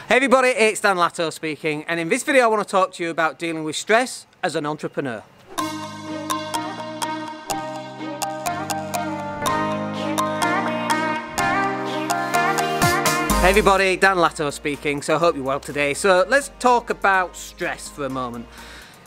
Hey everybody, it's Latto speaking, and in this video I want to talk to you about dealing with stress as an entrepreneur. Hey everybody, Latto speaking, so I hope you're well today. So let's talk about stress for a moment.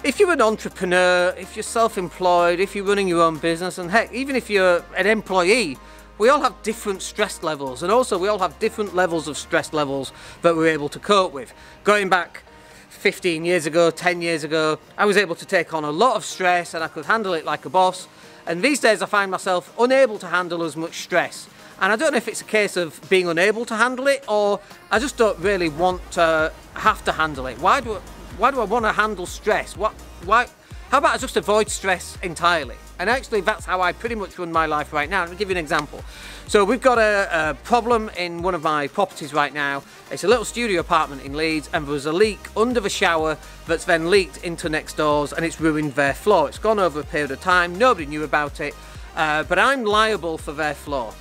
If you're an entrepreneur, if you're self-employed, if you're running your own business, and heck, even if you're an employee, we all have different stress levels, and also we all have different levels of stress levels that we're able to cope with. Going back 15 years ago, 10 years ago, I was able to take on a lot of stress and I could handle it like a boss. And these days I find myself unable to handle as much stress. And I don't know if it's a case of being unable to handle it, or I just don't really want to have to handle it. Why do I want to handle stress? How about I just avoid stress entirely? And actually that's how I pretty much run my life right now. Let me give you an example. So we've got a problem in one of my properties right now. It's a little studio apartment in Leeds, and there was a leak under the shower that's then leaked into next doors, and it's ruined their floor. It's gone over a period of time, nobody knew about it, but I'm liable for their floor.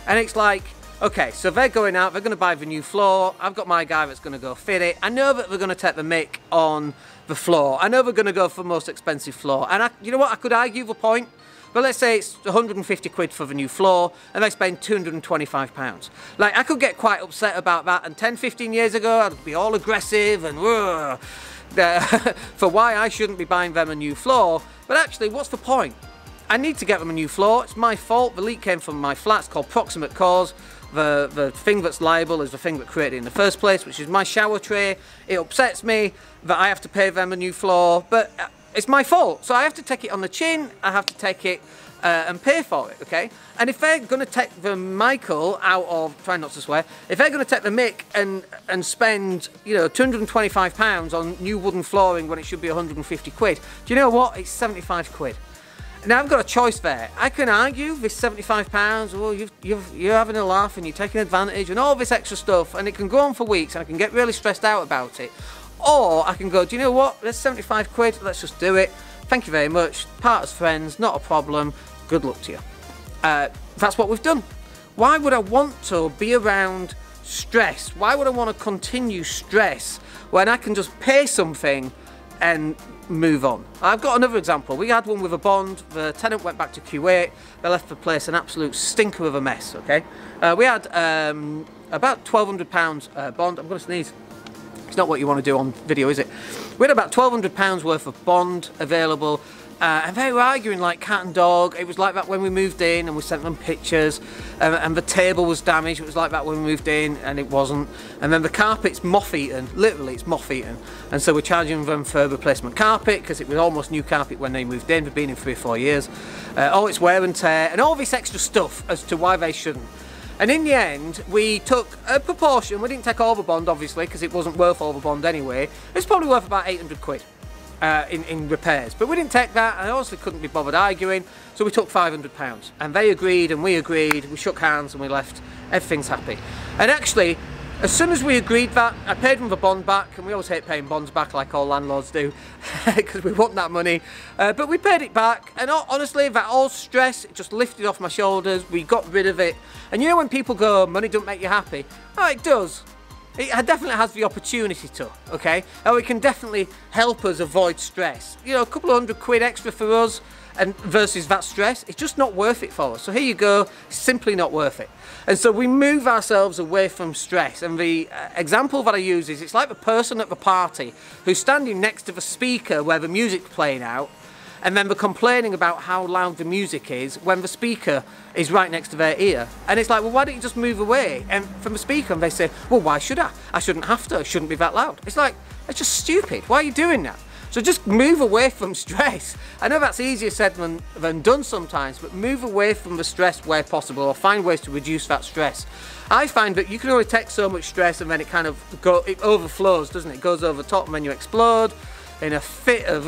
And it's like, okay, so they're going out, they're going to buy the new floor, I've got my guy that's going to go fit it. I know that they're going to take the mick on the floor. I know they're going to go for the most expensive floor. And you know what, I could argue the point, but let's say it's 150 quid for the new floor and they spend 225 pounds. Like, I could get quite upset about that, and 10, 15 years ago I'd be all aggressive and for why I shouldn't be buying them a new floor. But actually, what's the point? I need to get them a new floor. It's my fault. The leak came from my flat. It's called proximate cause. The thing that's liable is the thing that created it in the first place, which is my shower tray. It upsets me that I have to pay them a new floor, but it's my fault. So I have to take it on the chin. I have to take it and pay for it, okay? And if they're going to take the Michael out of, try not to swear, if they're going to take the mick and spend, you know, 225 pounds on new wooden flooring when it should be 150 quid, do you know what? It's 75 quid. Now I've got a choice there. I can argue this 75 pounds, oh, you're having a laugh and you're taking advantage and all this extra stuff, and it can go on for weeks and I can get really stressed out about it. Or I can go, do you know what, there's 75 quid, let's just do it. Thank you very much, part as friends, not a problem, good luck to you. That's what we've done. Why would I want to be around stress? Why would I want to continue stress when I can just pay something and move on? I've got another example. We had one with a bond. The tenant went back to Q8. They left the place an absolute stinker of a mess, okay? We had about £1,200 bond. I'm going to sneeze. It's not what you want to do on video, is it? We had about £1,200 worth of bond available, and they were arguing like cat and dog. It was like that when we moved in, and we sent them pictures, and the table was damaged. It was like that when we moved in, and it wasn't. And then the carpet's moth-eaten. Literally, it's moth-eaten. And so we're charging them for replacement carpet because it was almost new carpet when they moved in. They've been in 3 or 4 years. All its wear and tear, and all this extra stuff as to why they shouldn't. And in the end, we took a proportion. We didn't take all the bond, obviously, because it wasn't worth all the bond anyway. It's probably worth about 800 quid. In repairs, but we didn't take that, and I also couldn't be bothered arguing, so we took £500, and they agreed and we agreed, we shook hands and we left. Everything's happy. And actually, as soon as we agreed that, I paid them the bond back, and we always hate paying bonds back like all landlords do because we want that money, but we paid it back, and honestly, that all stress, it just lifted off my shoulders. We got rid of it. And you know when people go, money don't make you happy? Oh, it does. It definitely has the opportunity to, okay? Oh, it can definitely help us avoid stress. You know, a couple of £100 extra for us and versus that stress, it's just not worth it for us. So here you go, it's simply not worth it. And so we move ourselves away from stress. And the example that I use is, it's like the person at the party who's standing next to the speaker where the music's playing out, and then they're complaining about how loud the music is when the speaker is right next to their ear. And it's like, well, why don't you just move away and from the speaker? And they say, well, why should I? I shouldn't have to. It shouldn't be that loud. It's like, it's just stupid. Why are you doing that? So just move away from stress. I know that's easier said than done sometimes, but move away from the stress where possible, or find ways to reduce that stress. I find that you can only take so much stress, and then it kind of it overflows, doesn't it? It goes over top, and then you explode in a fit of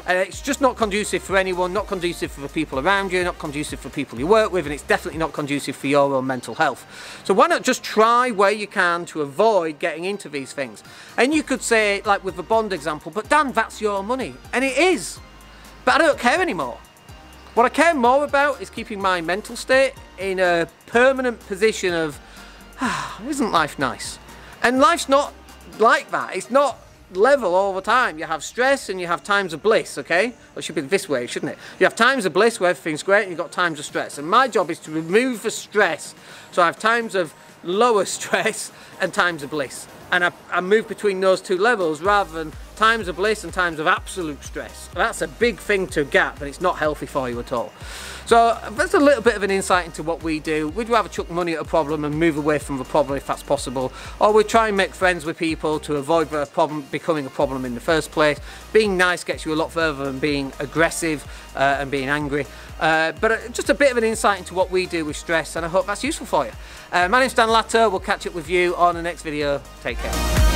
and it's just not conducive for anyone, not conducive for the people around you, not conducive for people you work with, and it's definitely not conducive for your own mental health. So why not just try where you can to avoid getting into these things? And you could say, like with the bond example, but Dan, that's your money. And it is. But I don't care anymore. What I care more about is keeping my mental state in a permanent position of, isn't life nice? And life's not like that. It's not level all the time. You have stress and you have times of bliss, okay? It should be this way, shouldn't it? You have times of bliss where everything's great and you've got times of stress. And my job is to remove the stress. So I have times of lower stress and times of bliss. And I move between those two levels rather than times of bliss and times of absolute stress. That's a big thing to gap, and it's not healthy for you at all. So that's a little bit of an insight into what we do. We'd rather chuck money at a problem and move away from the problem if that's possible, or we try and make friends with people to avoid the problem becoming a problem in the first place. Being nice gets you a lot further than being aggressive and being angry. But just a bit of an insight into what we do with stress, and I hope that's useful for you. My name's Dan Latto. We'll catch up with you on the next video. Take care.